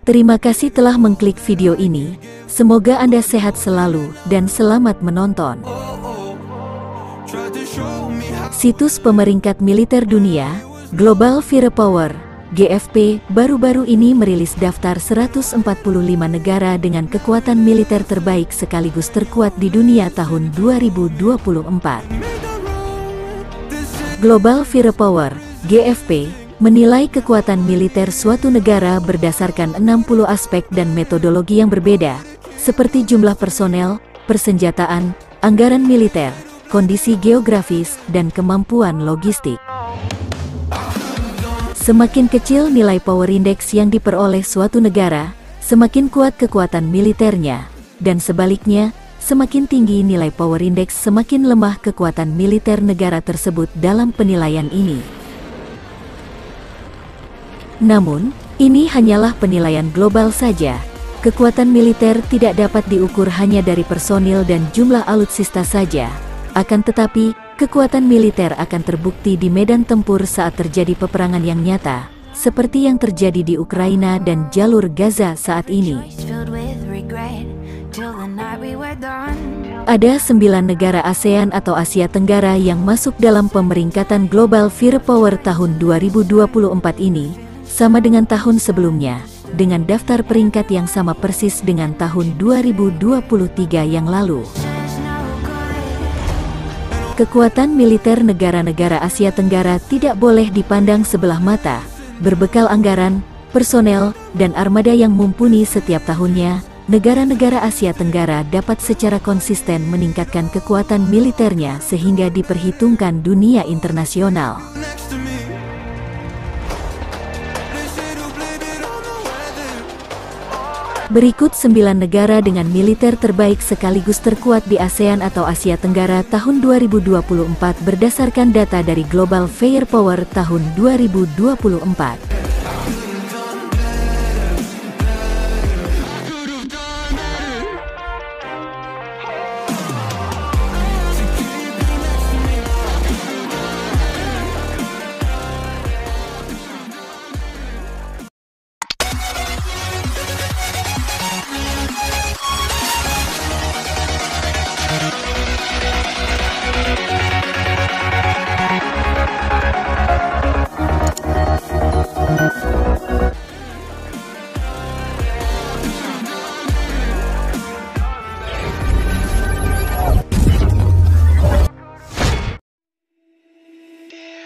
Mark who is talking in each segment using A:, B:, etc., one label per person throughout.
A: Terima kasih telah mengklik video ini. Semoga Anda sehat selalu dan selamat menonton. Situs pemeringkat militer dunia, Global Firepower, GFP, baru-baru ini merilis daftar 145 negara dengan kekuatan militer terbaik sekaligus terkuat di dunia tahun 2024. Global Firepower, GFP, menilai kekuatan militer suatu negara berdasarkan 60 aspek dan metodologi yang berbeda, seperti jumlah personel, persenjataan, anggaran militer, kondisi geografis, dan kemampuan logistik. Semakin kecil nilai power index yang diperoleh suatu negara, semakin kuat kekuatan militernya, dan sebaliknya, semakin tinggi nilai power index semakin lemah kekuatan militer negara tersebut dalam penilaian ini. Namun, ini hanyalah penilaian global saja. Kekuatan militer tidak dapat diukur hanya dari personil dan jumlah alutsista saja. Akan tetapi, kekuatan militer akan terbukti di medan tempur saat terjadi peperangan yang nyata, seperti yang terjadi di Ukraina dan jalur Gaza saat ini. Ada 9 negara ASEAN atau Asia Tenggara yang masuk dalam pemeringkatan Global Firepower tahun 2024 ini, sama dengan tahun sebelumnya, dengan daftar peringkat yang sama persis dengan tahun 2023 yang lalu. Kekuatan militer negara-negara Asia Tenggara tidak boleh dipandang sebelah mata. Berbekal anggaran, personel, dan armada yang mumpuni setiap tahunnya, negara-negara Asia Tenggara dapat secara konsisten meningkatkan kekuatan militernya sehingga diperhitungkan dunia internasional. Berikut 9 negara dengan militer terbaik sekaligus terkuat di ASEAN atau Asia Tenggara tahun 2024 berdasarkan data dari Global Firepower tahun 2024.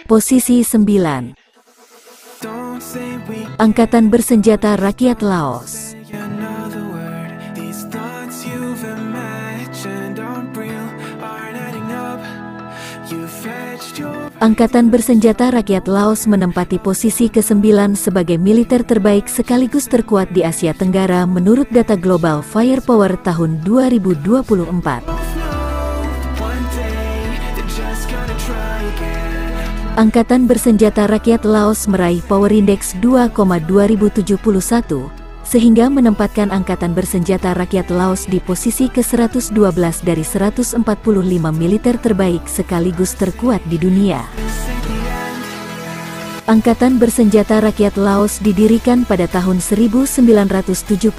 A: Posisi 9. Angkatan Bersenjata Rakyat Laos. Angkatan Bersenjata Rakyat Laos menempati posisi ke-9 sebagai militer terbaik sekaligus terkuat di Asia Tenggara menurut data Global Firepower tahun 2024. Angkatan Bersenjata Rakyat Laos meraih Power Index 2,2071, sehingga menempatkan Angkatan Bersenjata Rakyat Laos di posisi ke-112 dari 145 militer terbaik sekaligus terkuat di dunia. Angkatan Bersenjata Rakyat Laos didirikan pada tahun 1975,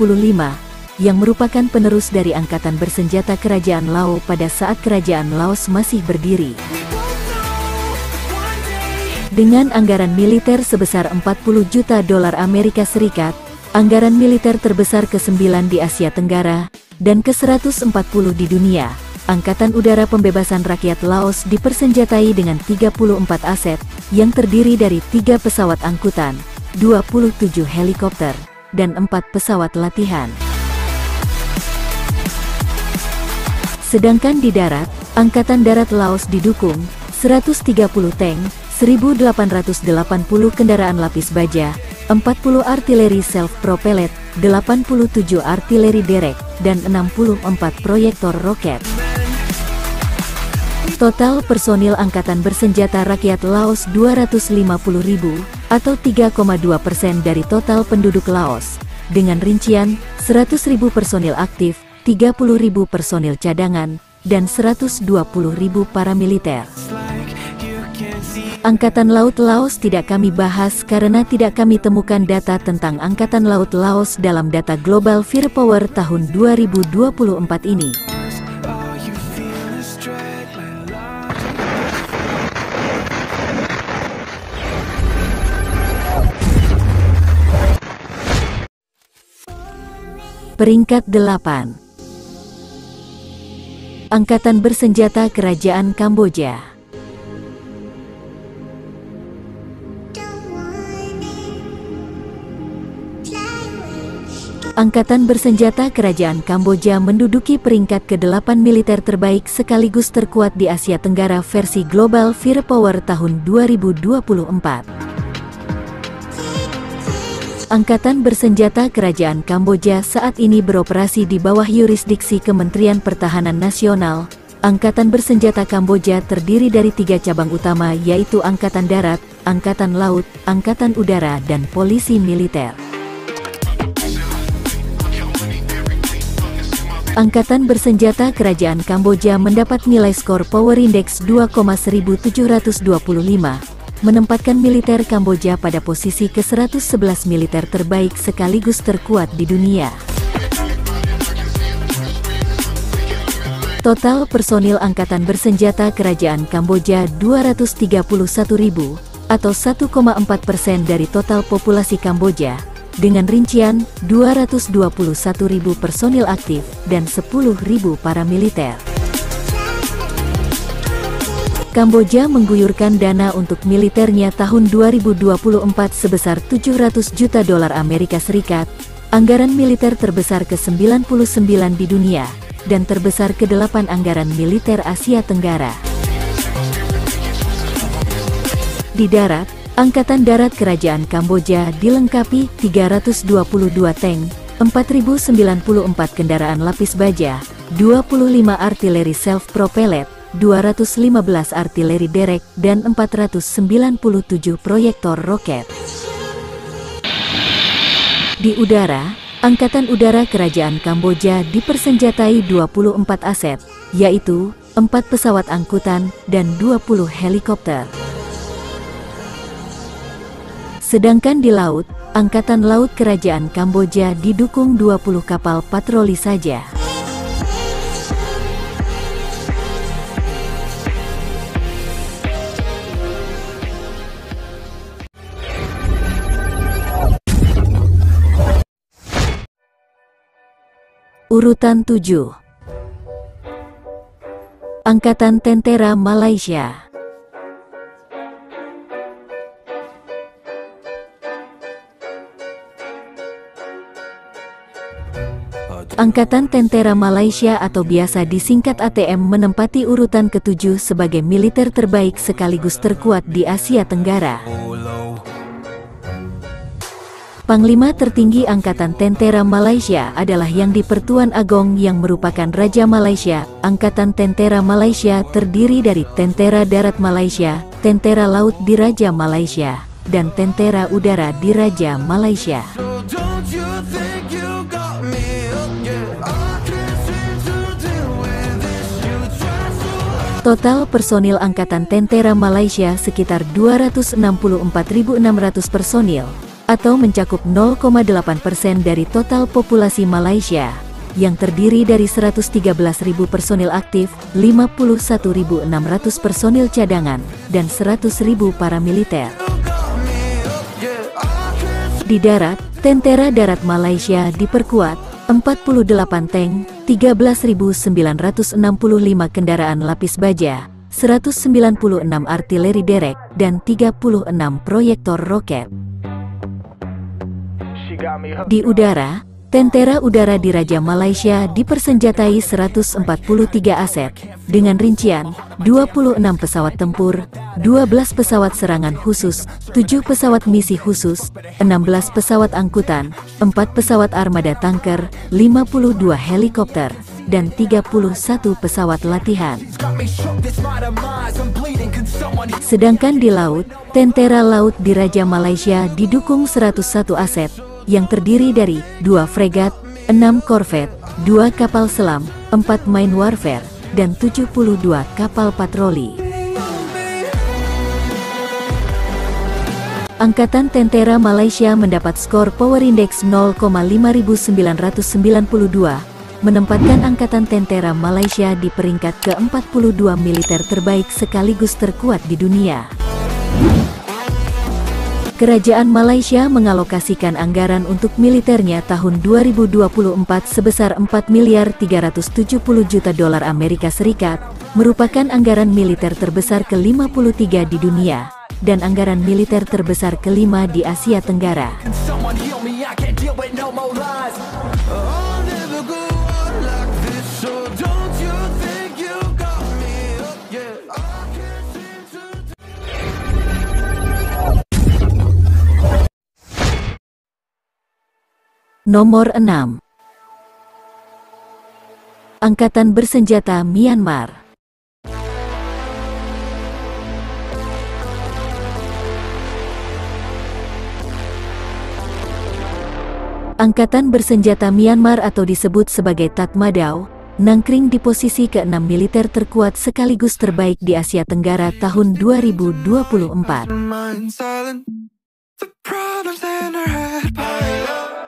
A: yang merupakan penerus dari Angkatan Bersenjata Kerajaan Lao pada saat Kerajaan Laos masih berdiri. Dengan anggaran militer sebesar 40 juta dolar Amerika Serikat, anggaran militer terbesar ke-9 di Asia Tenggara, dan ke-140 di dunia, Angkatan Udara Pembebasan Rakyat Laos dipersenjatai dengan 34 aset, yang terdiri dari 3 pesawat angkutan, 27 helikopter, dan 4 pesawat latihan. Sedangkan di darat, Angkatan Darat Laos didukung 130 tank, 1.880 kendaraan lapis baja, 40 artileri self-propellet, 87 artileri derek, dan 64 proyektor roket. Total personil Angkatan Bersenjata Rakyat Laos 250.000, atau 3,2% dari total penduduk Laos, dengan rincian 100.000 personil aktif, 30.000 personil cadangan, dan 120.000 paramiliter. Angkatan Laut Laos tidak kami bahas karena tidak kami temukan data tentang Angkatan Laut Laos dalam data Global Firepower tahun 2024 ini. Peringkat 8. Angkatan Bersenjata Kerajaan Kamboja. Angkatan Bersenjata Kerajaan Kamboja menduduki peringkat ke-8 militer terbaik sekaligus terkuat di Asia Tenggara versi Global Firepower tahun 2024. Angkatan Bersenjata Kerajaan Kamboja saat ini beroperasi di bawah yurisdiksi Kementerian Pertahanan Nasional. Angkatan Bersenjata Kamboja terdiri dari 3 cabang utama yaitu Angkatan Darat, Angkatan Laut, Angkatan Udara dan Polisi Militer. Angkatan Bersenjata Kerajaan Kamboja mendapat nilai skor Power Index 2,1725, menempatkan militer Kamboja pada posisi ke-111 militer terbaik sekaligus terkuat di dunia. Total personil Angkatan Bersenjata Kerajaan Kamboja 231.000, atau 1,4% dari total populasi Kamboja, dengan rincian 221.000 personil aktif dan 10.000 paramiliter. Kamboja mengguyurkan dana untuk militernya tahun 2024 sebesar 700 juta dolar Amerika Serikat, anggaran militer terbesar ke-99 di dunia, dan terbesar ke-8 anggaran militer Asia Tenggara. Di darat, Angkatan Darat Kerajaan Kamboja dilengkapi 322 tank, 4.094 kendaraan lapis baja, 25 artileri self-propellet, 215 artileri derek, dan 497 proyektor roket. Di udara, Angkatan Udara Kerajaan Kamboja dipersenjatai 24 aset, yaitu 4 pesawat angkutan dan 20 helikopter. Sedangkan di laut, Angkatan Laut Kerajaan Kamboja didukung 20 kapal patroli saja. Urutan 7. Angkatan Tentera Malaysia. Angkatan Tentera Malaysia atau biasa disingkat ATM menempati urutan ke-7 sebagai militer terbaik sekaligus terkuat di Asia Tenggara. Panglima tertinggi Angkatan Tentera Malaysia adalah Yang di-Pertuan Agong yang merupakan Raja Malaysia. Angkatan Tentera Malaysia terdiri dari Tentera Darat Malaysia, Tentera Laut Diraja Malaysia, dan Tentera Udara Diraja Malaysia. Total personil Angkatan Tentera Malaysia sekitar 264.600 personil, atau mencakup 0,8% dari total populasi Malaysia, yang terdiri dari 113.000 personil aktif, 51.600 personil cadangan, dan 100.000 paramiliter. Di darat, Tentera Darat Malaysia diperkuat 48 tank, 13.965 kendaraan lapis baja, 196 artileri derek, dan 36 proyektor roket. Di udara, Tentera Udara Diraja Malaysia dipersenjatai 143 aset, dengan rincian 26 pesawat tempur, 12 pesawat serangan khusus, 7 pesawat misi khusus, 16 pesawat angkutan, 4 pesawat armada tanker, 52 helikopter, dan 31 pesawat latihan. Sedangkan di laut, Tentera Laut Diraja Malaysia didukung 101 aset, yang terdiri dari 2 fregat, 6 korvet, 2 kapal selam, 4 mine warfare, dan 72 kapal patroli. Angkatan Tentera Malaysia mendapat skor Power Index 0,5992, menempatkan Angkatan Tentera Malaysia di peringkat ke-42 militer terbaik sekaligus terkuat di dunia. Kerajaan Malaysia mengalokasikan anggaran untuk militernya tahun 2024 sebesar 4 miliar 370 juta dolar Amerika Serikat, merupakan anggaran militer terbesar ke-53 di dunia, dan anggaran militer terbesar kelima di Asia Tenggara. Nomor 6. Angkatan Bersenjata Myanmar. Angkatan Bersenjata Myanmar atau disebut sebagai Tatmadaw, nangkring di posisi ke-6 militer terkuat sekaligus terbaik di Asia Tenggara tahun 2024.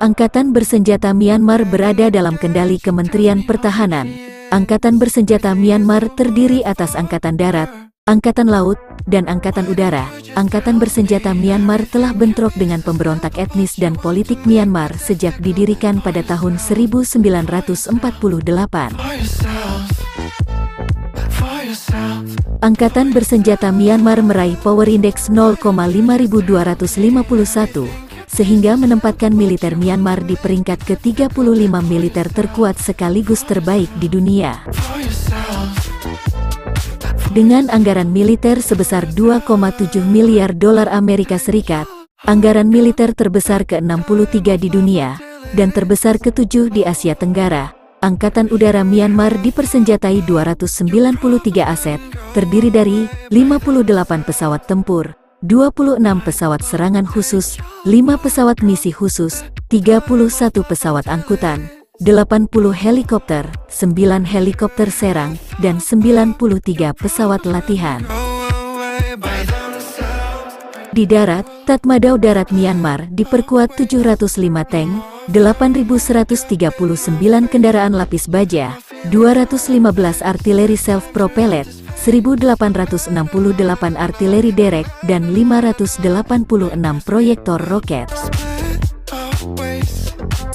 A: Angkatan Bersenjata Myanmar berada dalam kendali Kementerian Pertahanan. Angkatan Bersenjata Myanmar terdiri atas Angkatan Darat, Angkatan Laut, dan Angkatan Udara. Angkatan Bersenjata Myanmar telah bentrok dengan pemberontak etnis dan politik Myanmar sejak didirikan pada tahun 1948. Angkatan Bersenjata Myanmar meraih Power Index 0,5251, sehingga menempatkan militer Myanmar di peringkat ke-35 militer terkuat sekaligus terbaik di dunia. Dengan anggaran militer sebesar 2,7 miliar dolar Amerika Serikat, anggaran militer terbesar ke-63 di dunia, dan terbesar ke-7 di Asia Tenggara, Angkatan Udara Myanmar dipersenjatai 293 aset, terdiri dari 58 pesawat tempur, 26 pesawat serangan khusus, 5 pesawat misi khusus, 31 pesawat angkutan, 80 helikopter, 9 helikopter serang, dan 93 pesawat latihan. Di darat, Tatmadaw Darat Myanmar diperkuat 705 tank, 8.139 kendaraan lapis baja, 215 artileri self-propellet, 1.868 artileri derek, dan 586 proyektor roket.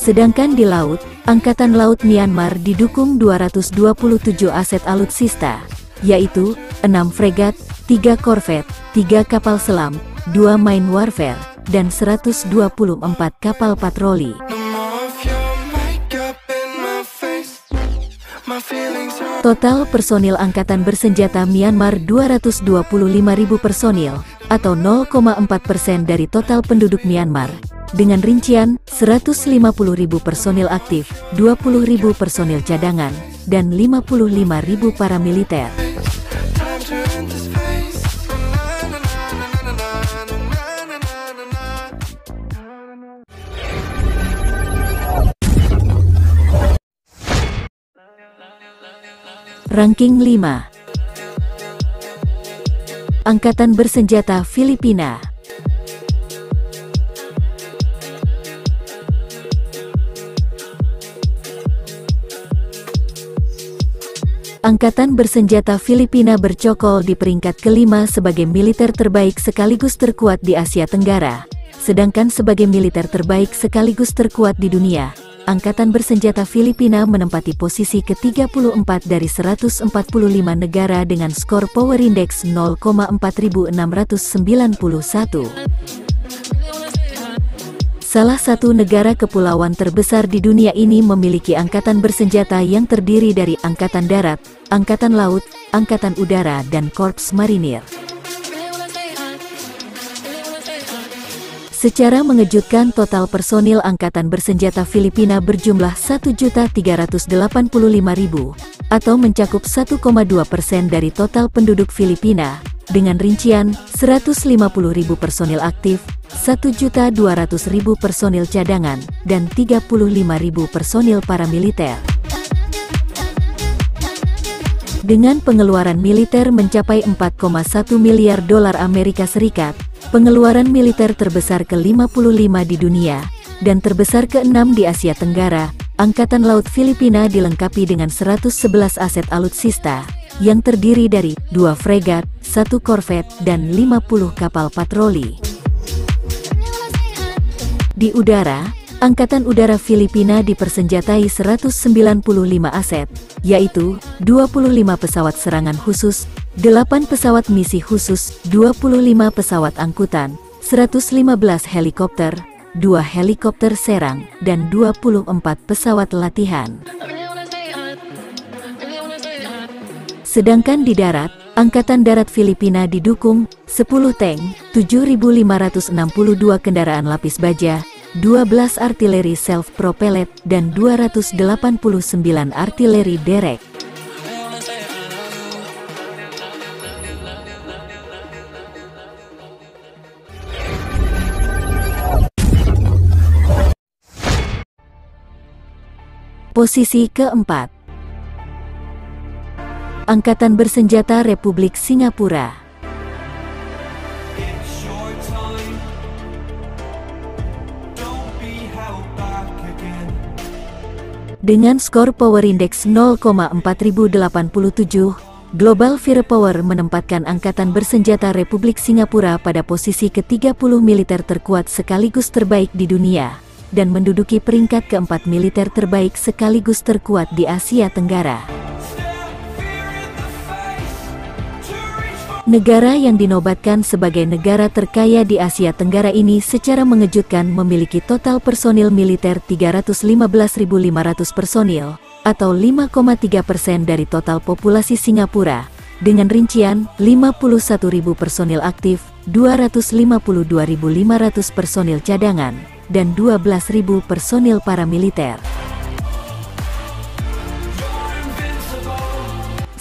A: Sedangkan di laut, Angkatan Laut Myanmar didukung 227 aset alutsista, yaitu 6 fregat, 3 korvet, 3 kapal selam, 2 mine warfare, dan 124 kapal patroli. Total personil Angkatan Bersenjata Myanmar 225.000 personil, atau 0,4% dari total penduduk Myanmar, dengan rincian 150.000 personil aktif, 20.000 personil cadangan, dan 55.000 paramiliter. Ranking 5. Angkatan Bersenjata Filipina. Angkatan Bersenjata Filipina bercokol di peringkat kelima sebagai militer terbaik sekaligus terkuat di Asia Tenggara, sedangkan sebagai militer terbaik sekaligus terkuat di dunia, Angkatan Bersenjata Filipina menempati posisi ke-34 dari 145 negara dengan skor Power Index 0,4691. Salah satu negara kepulauan terbesar di dunia ini memiliki angkatan bersenjata yang terdiri dari Angkatan Darat, Angkatan Laut, Angkatan Udara, dan Korps Marinir. Secara mengejutkan, total personil Angkatan Bersenjata Filipina berjumlah 1.385.000, atau mencakup 1,2% dari total penduduk Filipina, dengan rincian 150.000 personil aktif, 1.200.000 personil cadangan, dan 35.000 personil paramiliter. Dengan pengeluaran militer mencapai 4,1 miliar dolar Amerika Serikat, pengeluaran militer terbesar ke-55 di dunia, dan terbesar ke-6 di Asia Tenggara, Angkatan Laut Filipina dilengkapi dengan 111 aset alutsista, yang terdiri dari 2 fregat, 1 korvet, dan 50 kapal patroli. Di udara, Angkatan Udara Filipina dipersenjatai 195 aset, yaitu 25 pesawat serangan khusus, 8 pesawat misi khusus, 25 pesawat angkutan, 115 helikopter, 2 helikopter serang, dan 24 pesawat latihan. Sedangkan di darat, Angkatan Darat Filipina didukung 10 tank, 7.562 kendaraan lapis baja, 12 artileri self-propellet, dan 289 artileri derek. Posisi keempat, Angkatan Bersenjata Republik Singapura. Dengan skor Power Index 0,4087, Global Firepower menempatkan Angkatan Bersenjata Republik Singapura pada posisi ke-30 militer terkuat sekaligus terbaik di dunia, dan menduduki peringkat keempat militer terbaik sekaligus terkuat di Asia Tenggara. Negara yang dinobatkan sebagai negara terkaya di Asia Tenggara ini secara mengejutkan memiliki total personil militer 315.500 personil, atau 5,3% dari total populasi Singapura, dengan rincian 51.000 personil aktif, 252.500 personil cadangan, dan 12.000 personil paramiliter.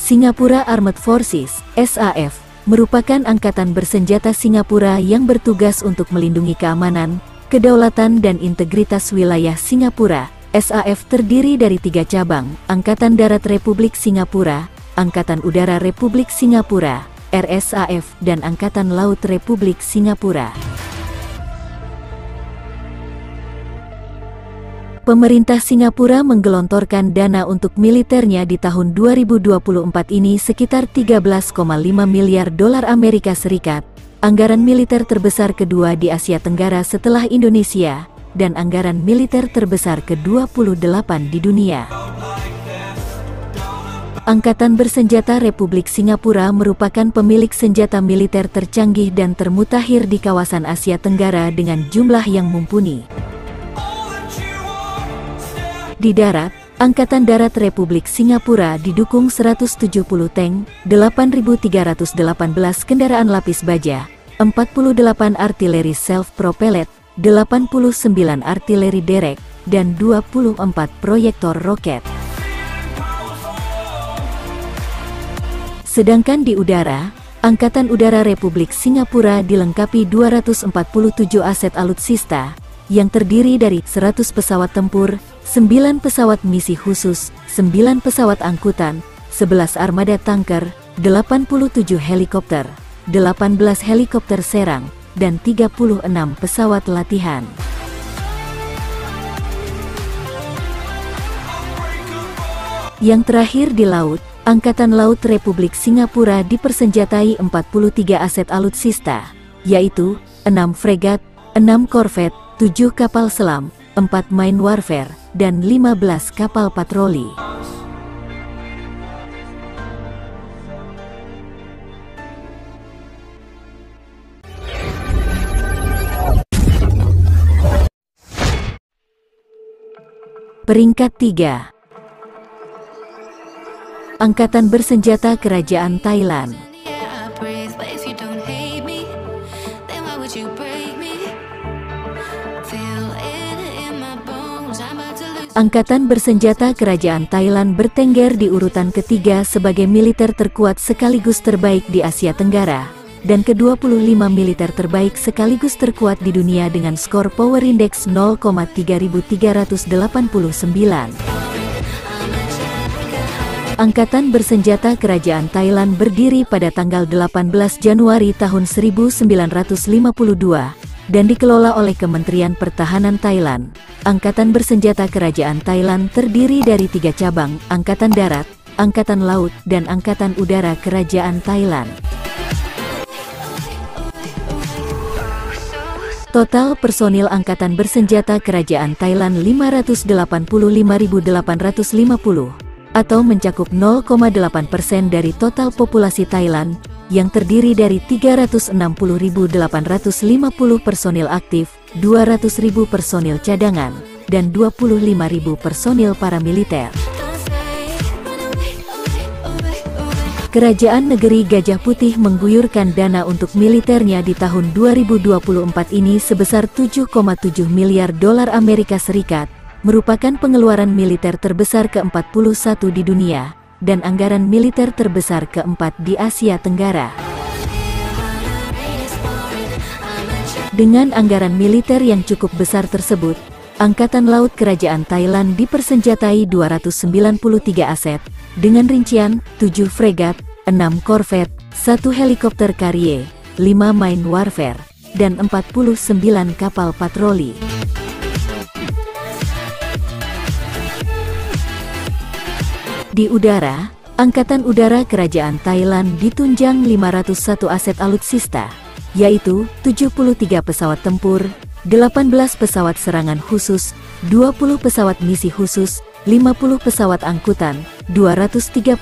A: Singapura Armed Forces, SAF, merupakan angkatan bersenjata Singapura yang bertugas untuk melindungi keamanan, kedaulatan dan integritas wilayah Singapura. SAF terdiri dari 3 cabang, Angkatan Darat Republik Singapura, Angkatan Udara Republik Singapura, RSAF, dan Angkatan Laut Republik Singapura. Pemerintah Singapura menggelontorkan dana untuk militernya di tahun 2024 ini sekitar 13,5 miliar dolar Amerika Serikat, anggaran militer terbesar kedua di Asia Tenggara setelah Indonesia, dan anggaran militer terbesar ke-28 di dunia. Angkatan Bersenjata Republik Singapura merupakan pemilik senjata militer tercanggih dan termutakhir di kawasan Asia Tenggara dengan jumlah yang mumpuni. Di darat, Angkatan Darat Republik Singapura didukung 170 tank, 8.318 kendaraan lapis baja, 48 artileri self-propellet, 89 artileri derek, dan 24 proyektor roket. Sedangkan di udara, Angkatan Udara Republik Singapura dilengkapi 247 aset alutsista, yang terdiri dari 100 pesawat tempur, 9 pesawat misi khusus, 9 pesawat angkutan, 11 armada tanker, 87 helikopter, 18 helikopter serang, dan 36 pesawat latihan. Yang terakhir di laut, Angkatan Laut Republik Singapura dipersenjatai 43 aset alutsista, yaitu 6 fregat, 6 korvet, 7 kapal selam, 4 mine warfare, dan 15 kapal patroli. Peringkat 3, Angkatan Bersenjata Kerajaan Thailand. Angkatan Bersenjata Kerajaan Thailand bertengger di urutan ketiga sebagai militer terkuat sekaligus terbaik di Asia Tenggara, dan ke-25 militer terbaik sekaligus terkuat di dunia dengan skor Power Index 0,3389. Angkatan Bersenjata Kerajaan Thailand berdiri pada tanggal 18 Januari tahun 1952 dan dikelola oleh Kementerian Pertahanan Thailand. Angkatan Bersenjata Kerajaan Thailand terdiri dari 3 cabang, Angkatan Darat, Angkatan Laut, dan Angkatan Udara Kerajaan Thailand. Total personil Angkatan Bersenjata Kerajaan Thailand 585.850 atau mencakup 0,8% dari total populasi Thailand, yang terdiri dari 360.850 personil aktif, 200.000 personil cadangan, dan 25.000 personil paramiliter. Kerajaan Negeri Gajah Putih mengguyurkan dana untuk militernya di tahun 2024 ini sebesar 7,7 miliar dolar Amerika Serikat, merupakan pengeluaran militer terbesar ke-41 di dunia, dan anggaran militer terbesar keempat di Asia Tenggara. Dengan anggaran militer yang cukup besar tersebut, Angkatan Laut Kerajaan Thailand dipersenjatai 293 aset, dengan rincian 7 fregat, 6 korvet, 1 helikopter Carrier, 5 mine warfare, dan 49 kapal patroli. Di udara, Angkatan Udara Kerajaan Thailand ditunjang 501 aset alutsista, yaitu 73 pesawat tempur, 18 pesawat serangan khusus, 20 pesawat misi khusus, 50 pesawat angkutan, 231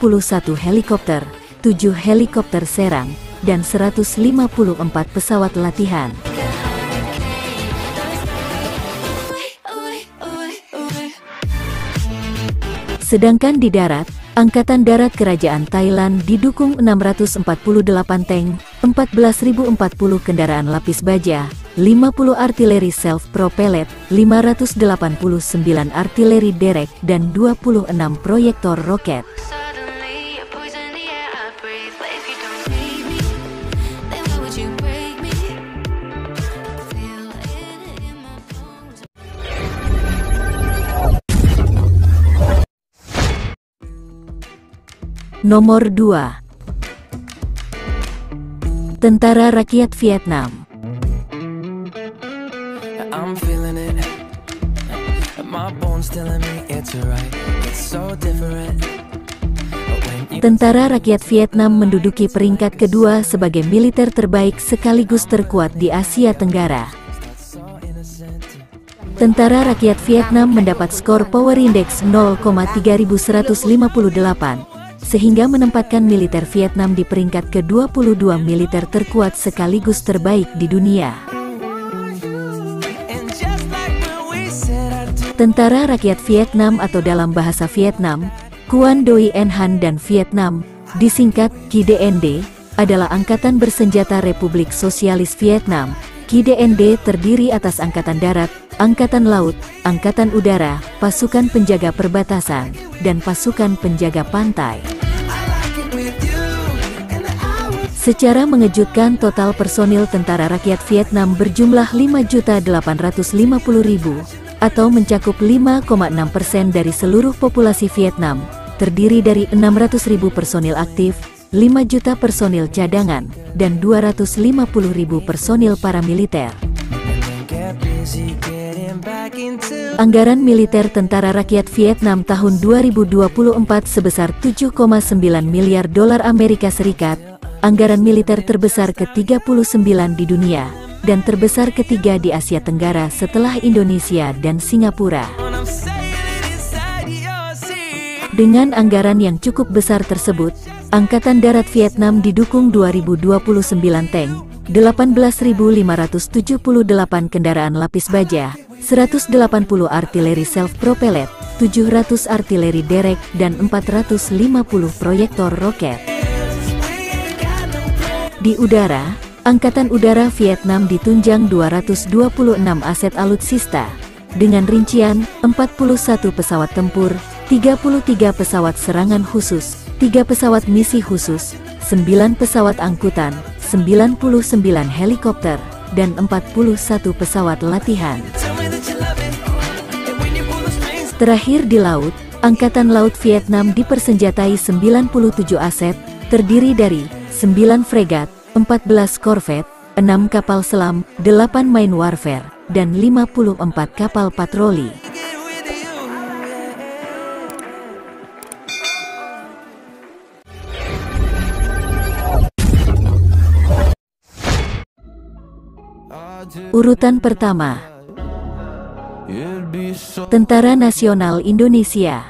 A: helikopter, 7 helikopter serang, dan 154 pesawat latihan. Sedangkan di darat, Angkatan Darat Kerajaan Thailand didukung 648 tank, 14.040 kendaraan lapis baja, 50 artileri self-propellet, 589 artileri derek, dan 26 proyektor roket. Nomor 2. Tentara Rakyat Vietnam. Tentara Rakyat Vietnam menduduki peringkat kedua sebagai militer terbaik sekaligus terkuat di Asia Tenggara. Tentara Rakyat Vietnam mendapat skor Power Index 0,3158. Sehingga menempatkan militer Vietnam di peringkat ke-22 militer terkuat sekaligus terbaik di dunia. Tentara Rakyat Vietnam atau dalam bahasa Vietnam, Quan Doi En Han dan Vietnam, disingkat KDND, adalah Angkatan Bersenjata Republik Sosialis Vietnam. KDND terdiri atas Angkatan Darat, Angkatan Laut, Angkatan Udara, Pasukan Penjaga Perbatasan, dan Pasukan Penjaga Pantai. Secara mengejutkan, total personil Tentara Rakyat Vietnam berjumlah 5.850.000 atau mencakup 5,6% dari seluruh populasi Vietnam, terdiri dari 600.000 personil aktif, 5 juta personil cadangan, dan 250.000 personil paramiliter. Anggaran militer Tentara Rakyat Vietnam tahun 2024 sebesar 7,9 miliar dolar Amerika Serikat, anggaran militer terbesar ke-39 di dunia, dan terbesar ketiga di Asia Tenggara setelah Indonesia dan Singapura. Dengan anggaran yang cukup besar tersebut, Angkatan Darat Vietnam didukung 2029 tank, 18.578 kendaraan lapis baja, 180 artileri self-propellet, 700 artileri derek, dan 450 proyektor roket. Di udara, Angkatan Udara Vietnam ditunjang 226 aset alutsista, dengan rincian 41 pesawat tempur, 33 pesawat serangan khusus, 3 pesawat misi khusus, 9 pesawat angkutan, 99 helikopter, dan 41 pesawat latihan. Terakhir di laut, Angkatan Laut Vietnam dipersenjatai 97 aset, terdiri dari 9 fregat, 14 korvet, 6 kapal selam, 8 main warfare, dan 54 kapal patroli. Urutan pertama, Tentara Nasional Indonesia.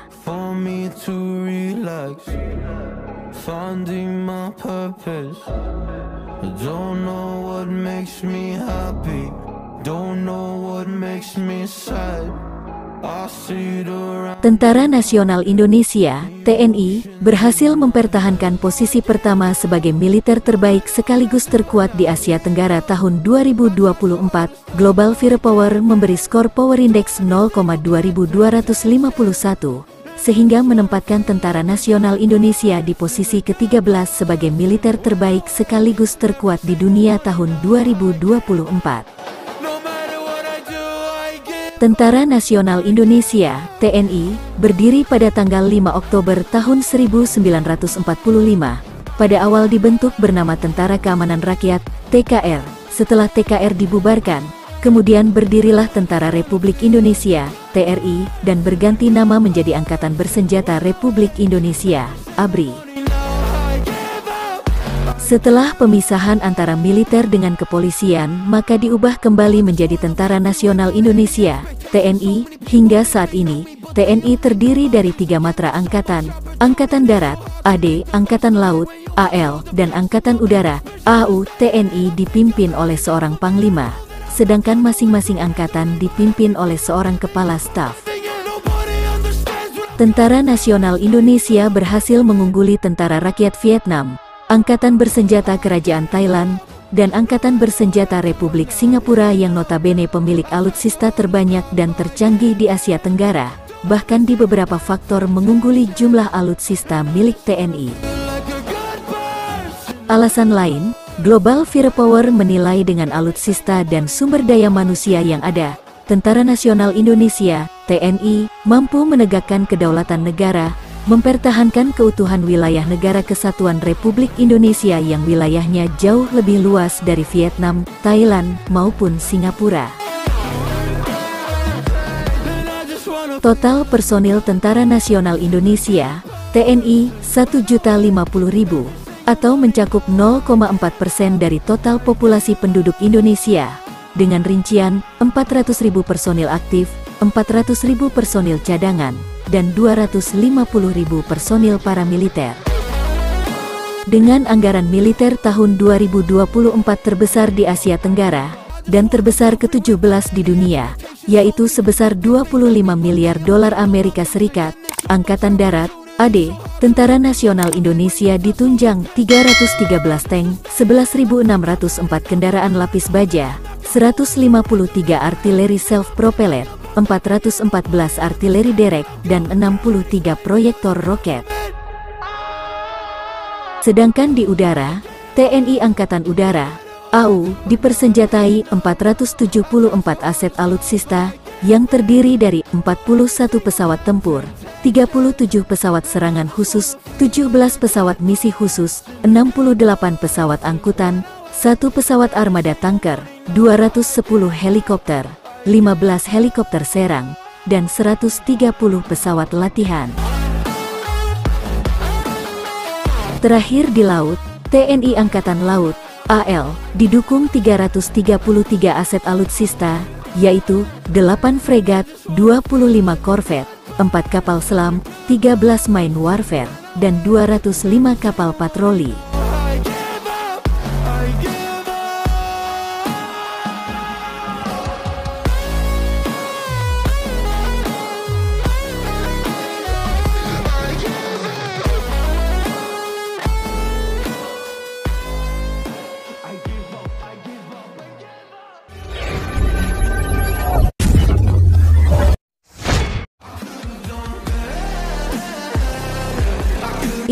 A: Tentara Nasional Indonesia, TNI, berhasil mempertahankan posisi pertama sebagai militer terbaik sekaligus terkuat di Asia Tenggara tahun 2024. Global Firepower memberi skor Power Index 0,2251, sehingga menempatkan Tentara Nasional Indonesia di posisi ke-13 sebagai militer terbaik sekaligus terkuat di dunia tahun 2024. Tentara Nasional Indonesia, TNI, berdiri pada tanggal 5 Oktober tahun 1945. Pada awal dibentuk bernama Tentara Keamanan Rakyat, TKR. Setelah TKR dibubarkan, kemudian berdirilah Tentara Republik Indonesia, TRI, dan berganti nama menjadi Angkatan Bersenjata Republik Indonesia, ABRI. Setelah pemisahan antara militer dengan kepolisian, maka diubah kembali menjadi Tentara Nasional Indonesia, TNI. Hingga saat ini, TNI terdiri dari 3 matra angkatan: Angkatan Darat, AD, Angkatan Laut, AL, dan Angkatan Udara, AU. TNI dipimpin oleh seorang panglima, sedangkan masing-masing angkatan dipimpin oleh seorang kepala staf. Tentara Nasional Indonesia berhasil mengungguli Tentara Rakyat Vietnam, Angkatan Bersenjata Kerajaan Thailand, dan Angkatan Bersenjata Republik Singapura yang notabene pemilik alutsista terbanyak dan tercanggih di Asia Tenggara, bahkan di beberapa faktor mengungguli jumlah alutsista milik TNI. Alasan lain, Global Firepower menilai dengan alutsista dan sumber daya manusia yang ada, Tentara Nasional Indonesia, TNI, mampu menegakkan kedaulatan negara, mempertahankan keutuhan wilayah Negara Kesatuan Republik Indonesia yang wilayahnya jauh lebih luas dari Vietnam, Thailand, maupun Singapura. Total personil Tentara Nasional Indonesia, TNI, 1.050.000, atau mencakup 0,4% dari total populasi penduduk Indonesia, dengan rincian 400.000 personil aktif, 400.000 personil cadangan, dan 250.000 personil paramiliter. Dengan anggaran militer tahun 2024 terbesar di Asia Tenggara, dan terbesar ke-17 di dunia, yaitu sebesar 25 miliar dolar Amerika Serikat, Angkatan Darat, AD, Tentara Nasional Indonesia ditunjang 313 tank, 11.604 kendaraan lapis baja, 153 artileri self-propellet, 414 artileri derek, dan 63 proyektor roket. Sedangkan di udara, TNI Angkatan Udara, AU, dipersenjatai 474 aset alutsista, yang terdiri dari 41 pesawat tempur, 37 pesawat serangan khusus, 17 pesawat misi khusus, 68 pesawat angkutan, 1 pesawat armada tanker, 210 helikopter, 15 helikopter serang, dan 130 pesawat latihan. Terakhir di laut, TNI Angkatan Laut, AL, didukung 333 aset alutsista, yaitu 8 fregat, 25 korvet, 4 kapal selam, 13 main warfare, dan 205 kapal patroli.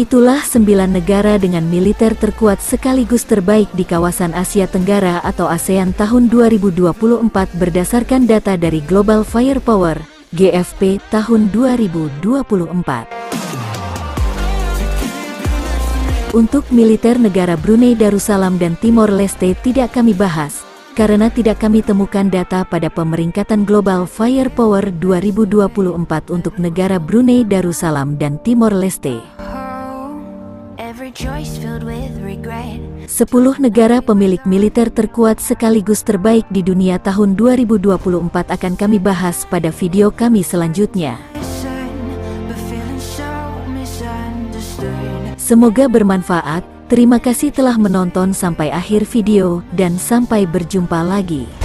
A: Itulah 9 negara dengan militer terkuat sekaligus terbaik di kawasan Asia Tenggara atau ASEAN tahun 2024 berdasarkan data dari Global Firepower. GFP tahun 2024. Untuk militer negara Brunei Darussalam dan Timor Leste tidak kami bahas, karena tidak kami temukan data pada pemeringkatan Global Firepower 2024 untuk negara Brunei Darussalam dan Timor Leste. 10 negara pemilik militer terkuat sekaligus terbaik di dunia tahun 2024 akan kami bahas pada video kami selanjutnya. Semoga bermanfaat. Terima kasih telah menonton sampai akhir video dan sampai berjumpa lagi.